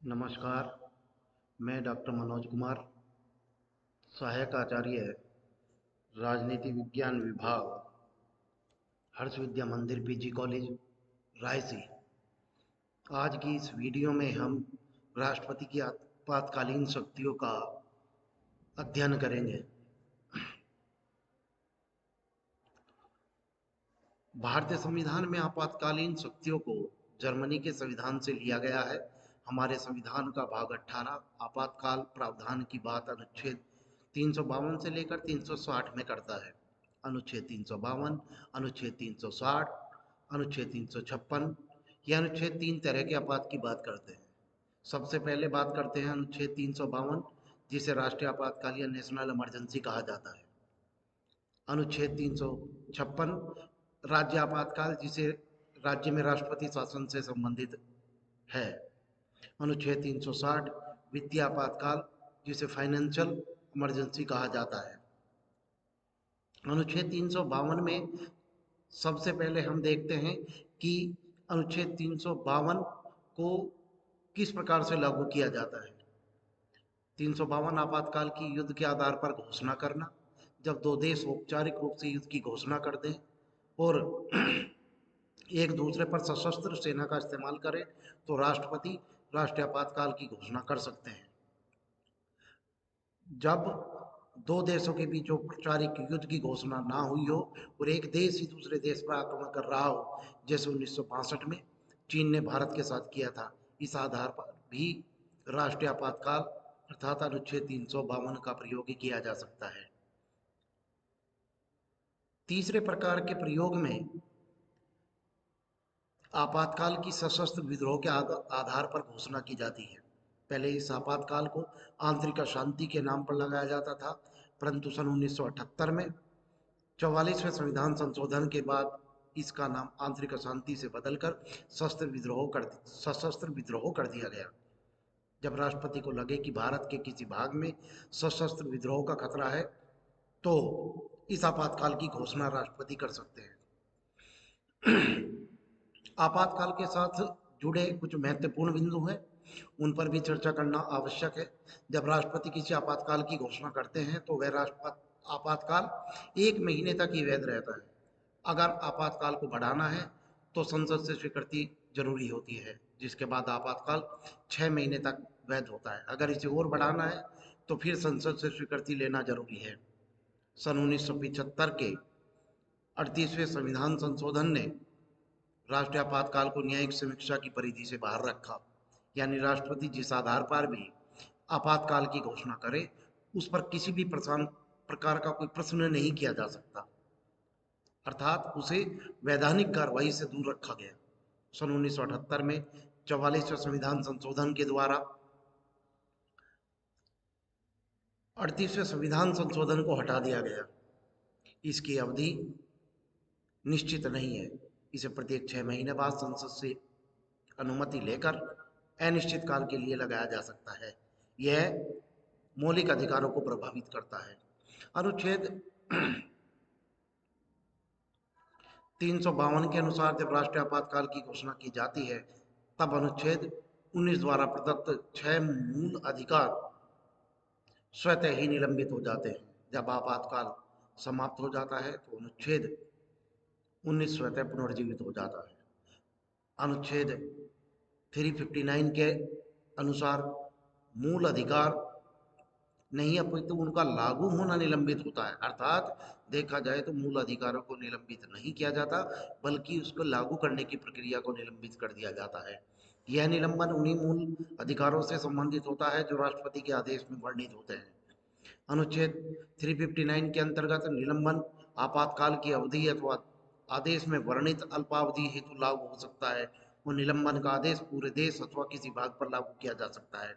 नमस्कार। मैं डॉक्टर मनोज कुमार, सहायक आचार्य, राजनीति विज्ञान विभाग, हर्ष विद्या मंदिर पीजी कॉलेज, रायसी। आज की इस वीडियो में हम राष्ट्रपति की आपातकालीन शक्तियों का अध्ययन करेंगे। भारतीय संविधान में आपातकालीन शक्तियों को जर्मनी के संविधान से लिया गया है। हमारे संविधान का भाग 18 आपातकाल प्रावधान की बात अनुच्छेद 352 से लेकर 360 में करता है। अनुच्छेद 352, अनुच्छेद 360, अनुच्छेद 356, ये अनुच्छेद 3 तरह के आपात की बात करते हैं। सबसे पहले बात करते हैं अनुच्छेद 352, जिसे राष्ट्रीय आपातकाल या नेशनल इमरजेंसी कहा जाता है। अनुच्छेद 356 राज्य आपातकाल, जिसे राज्य में राष्ट्रपति शासन से संबंधित है। अनुच्छेद 360 वित्तीय आपातकाल, जिसे फाइनेंशियल इमरजेंसी कहा जाता है। अनुच्छेद 352 में सबसे पहले हम देखते हैं कि अनुच्छेद 352 को किस प्रकार से लागू किया जाता है। 352 आपातकाल की युद्ध के आधार पर घोषणा करना। जब दो देश औपचारिक रूप से युद्ध की घोषणा कर दें और एक दूसरे पर सशस्त्र सेना का इस्तेमाल करें तो राष्ट्रपति राष्ट्रीय आपातकाल की घोषणा कर सकते हैं। जब दो देशों के बीच औपचारिक युद्ध की घोषणा ना हुई हो और एक देश ही दूसरे देश पर आक्रमण कर रहा हो, जैसे 1962 में चीन ने भारत के साथ किया था, इस आधार पर भी राष्ट्रीय आपातकाल अर्थात अनुच्छेद 352 का प्रयोग किया जा सकता है। तीसरे प्रकार के प्रयोग में आपातकाल की सशस्त्र विद्रोह के आधार पर घोषणा की जाती है। पहले इस आपातकाल को आंतरिक अशांति के नाम पर लगाया जाता था, परंतु सन 1978 में 44वें संविधान संशोधन के बाद इसका नाम आंतरिक अशांति से बदलकर सशस्त्र विद्रोह कर दिया गया। जब राष्ट्रपति को लगे कि भारत के किसी भाग में सशस्त्र विद्रोह का खतरा है तो इस आपातकाल की घोषणा राष्ट्रपति कर सकते हैं। आपातकाल के साथ जुड़े कुछ महत्वपूर्ण बिंदु हैं, उन पर भी चर्चा करना आवश्यक है। जब राष्ट्रपति किसी आपातकाल की घोषणा करते हैं तो वह आपातकाल 1 महीने तक ही वैध रहता है। अगर आपातकाल को बढ़ाना है तो संसद से स्वीकृति जरूरी होती है, जिसके बाद आपातकाल 6 महीने तक वैध होता है। अगर इसे और बढ़ाना है तो फिर संसद से स्वीकृति लेना जरूरी है। सन 1975 के 38वें संविधान संशोधन ने राष्ट्रीय आपातकाल को न्यायिक समीक्षा की परिधि से बाहर रखा, यानी राष्ट्रपति जिस आधार पर भी आपातकाल की घोषणा करे उस पर किसी भी प्रकार का कोई प्रश्न नहीं किया जा सकता, अर्थात उसे वैधानिक कार्रवाई से दूर रखा गया। सन 1978 में 44वें संविधान संशोधन के द्वारा 38वें संविधान संशोधन को हटा दिया गया। इसकी अवधि निश्चित नहीं है, इसे प्रत्येक 6 महीने बाद संसद से अनुमति लेकर अनिश्चित काल के लिए लगाया जा सकता है। यह मौलिक अधिकारों को प्रभावित करता है। अनुच्छेद 352 के अनुसार जब राष्ट्रीय आपातकाल की घोषणा की जाती है तब अनुच्छेद 19 द्वारा प्रदत्त 6 मूल अधिकार स्वतः ही निलंबित हो जाते हैं। जब आपातकाल समाप्त हो जाता है तो अनुच्छेद 19 स्वतः पुनर्जीवित हो जाता है। अनुच्छेद 359 के अनुसार मूल अधिकार नहीं अपितु उनका लागू होना निलंबित होता है, अर्थात देखा जाए तो मूल अधिकारों को निलंबित नहीं किया जाता बल्कि उसको लागू करने की प्रक्रिया को निलंबित कर दिया जाता है। यह निलंबन उन्हीं मूल अधिकारों से संबंधित होता है जो राष्ट्रपति के आदेश में वर्णित होते हैं। अनुच्छेद 359 के अंतर्गत निलंबन आपातकाल की अवधि अथवा आदेश में वर्णित अल्पावधि हेतु लागू हो सकता है और निलंबन का आदेश पूरे देश अथवा किसी भाग पर लागू किया जा सकता है।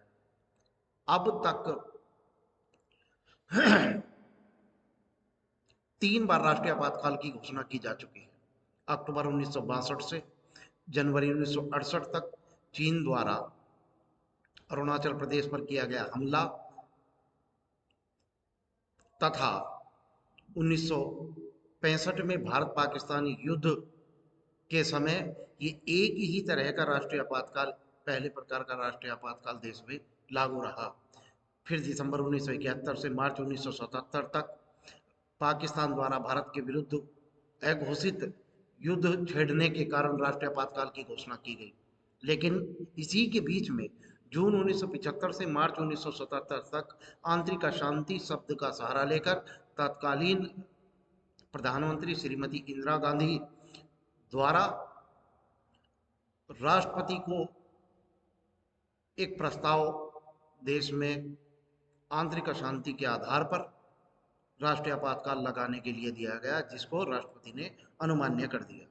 अब तक 3 बार राष्ट्रीय आपातकाल की घोषणा की जा चुकी है। अक्टूबर 1962 से जनवरी 1968 तक चीन द्वारा अरुणाचल प्रदेश पर किया गया हमला तथा 1965 में भारत पाकिस्तान युद्ध के समय ये एक ही तरह का राष्ट्रीय आपातकाल पहले प्रकार का राष्ट्रीय आपातकाल देश में लागू रहा। फिर दिसंबर 1971 से मार्च 1977 तक पाकिस्तान द्वारा भारत के विरुद्ध अघोषित युद्ध छेड़ने के कारण राष्ट्रीय आपातकाल की घोषणा की गई। लेकिन इसी के बीच में जून 1975 से मार्च 1977 तक आंतरिक अशांति शब्द का सहारा लेकर तत्कालीन प्रधानमंत्री श्रीमती इंदिरा गांधी द्वारा राष्ट्रपति को एक प्रस्ताव देश में आंतरिक अशांति के आधार पर राष्ट्रीय आपातकाल लगाने के लिए दिया गया, जिसको राष्ट्रपति ने अनुमान्य कर दिया।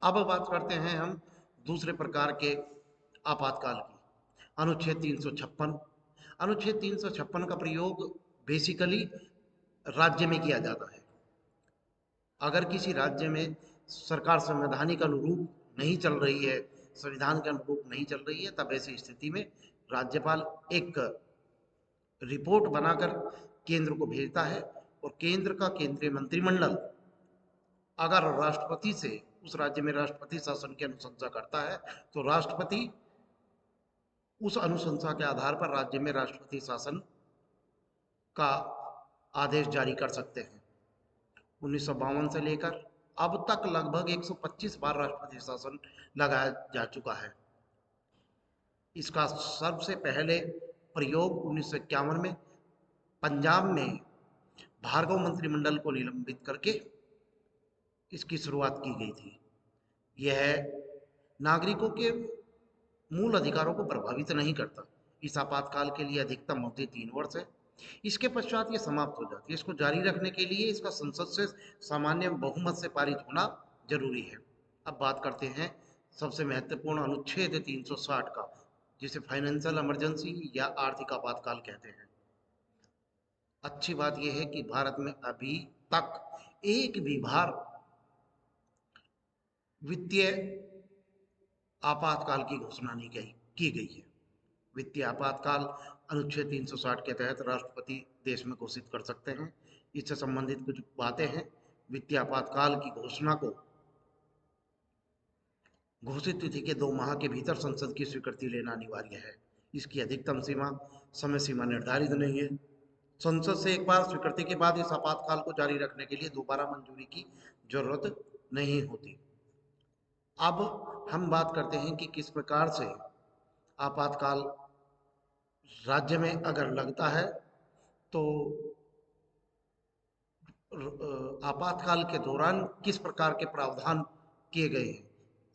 अब बात करते हैं हम दूसरे प्रकार के आपातकाल की, अनुच्छेद 356। अनुच्छेद 356 का प्रयोग बेसिकली राज्य में किया जाता है। अगर किसी राज्य में सरकार संवैधानिक अनुरूप नहीं चल रही है, संविधान के अनुरूप नहीं चल रही है, तब ऐसी स्थिति में राज्यपाल एक रिपोर्ट बनाकर केंद्र को भेजता है और केंद्र का केंद्रीय मंत्रिमंडल अगर राष्ट्रपति से उस राज्य में राष्ट्रपति शासन की अनुशंसा करता है तो राष्ट्रपति उस अनुशंसा के आधार पर राज्य में राष्ट्रपति शासन का आदेश जारी कर सकते हैं। 1952 से लेकर अब तक लगभग 125 बार राष्ट्रपति शासन लगाया जा चुका है। इसका सबसे पहले प्रयोग 1951 में पंजाब में भार्गव मंत्रिमंडल को निलंबित करके इसकी शुरुआत की गई थी। यह नागरिकों के मूल अधिकारों को प्रभावित नहीं करता। इस आपातकाल के लिए अधिकतम अवधि 3 वर्ष है। इसके पश्चात ये समाप्त हो जाती है। इसको जारी रखने के लिए इसका संसद से सामान्य बहुमत से पारित होना जरूरी है। अब बात करते हैं सबसे महत्वपूर्ण अनुच्छेद 360 का, जिसे फाइनेंशियल इमरजेंसी या आर्थिक आपातकाल कहते हैं। अच्छी बात यह है कि भारत में अभी तक एक भी बार वित्तीय आपातकाल की घोषणा नहीं की गई है। वित्तीय आपातकाल अनुच्छेद 360 के तहत राष्ट्रपति देश में घोषित कर सकते हैं। इससे संबंधित कुछ बातें हैं। वित्तीय आपातकाल की घोषणा को घोषित तिथि के 2 माह के भीतर संसद की स्वीकृति लेना अनिवार्य है। इसकी अधिकतम समय सीमा निर्धारित नहीं है। संसद से एक बार स्वीकृति के बाद इस आपातकाल को जारी रखने के लिए दोबारा मंजूरी की जरूरत नहीं होती। अब हम बात करते हैं कि किस प्रकार से आपातकाल राज्य में अगर लगता है तो आपातकाल के दौरान किस प्रकार के प्रावधान किए गए हैं।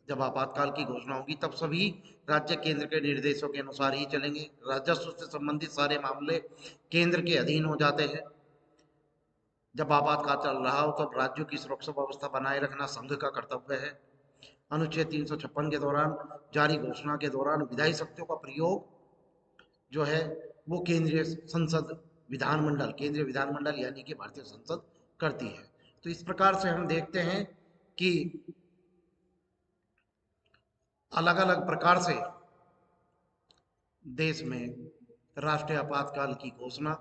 जब आपातकाल की घोषणा होगी तब सभी राज्य केंद्र के निर्देशों के अनुसार ही चलेंगे। राजस्व से संबंधित सारे मामले केंद्र के अधीन हो जाते हैं। जब आपातकाल चल रहा हो तब राज्यों की सुरक्षा व्यवस्था बनाए रखना संघ का कर्तव्य है। अनुच्छेद 356 के दौरान जारी घोषणा के दौरान विधायी शक्तियों का प्रयोग जो है वो केंद्रीय विधानमंडल यानी कि भारतीय संसद करती है। तो इस प्रकार से हम देखते हैं कि अलग अलग प्रकार से देश में राष्ट्रीय आपातकाल की घोषणा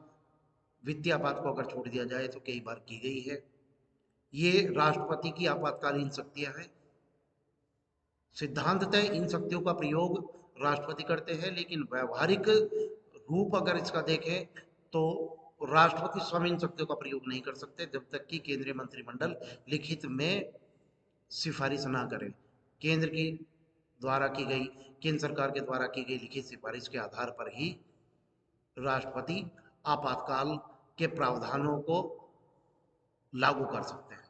वित्तीय आपात को अगर छोड़ दिया जाए तो कई बार की गई है। ये राष्ट्रपति की आपातकालीन शक्तियां हैं। सिद्धांततः इन शक्तियों का प्रयोग राष्ट्रपति करते हैं, लेकिन व्यवहारिक रूप अगर इसका देखें तो राष्ट्रपति स्वयं इन शक्तियों का प्रयोग नहीं कर सकते जब तक कि केंद्रीय मंत्रिमंडल लिखित में सिफारिश ना करे। केंद्र सरकार के द्वारा की गई लिखित सिफारिश के आधार पर ही राष्ट्रपति आपातकाल के प्रावधानों को लागू कर सकते हैं।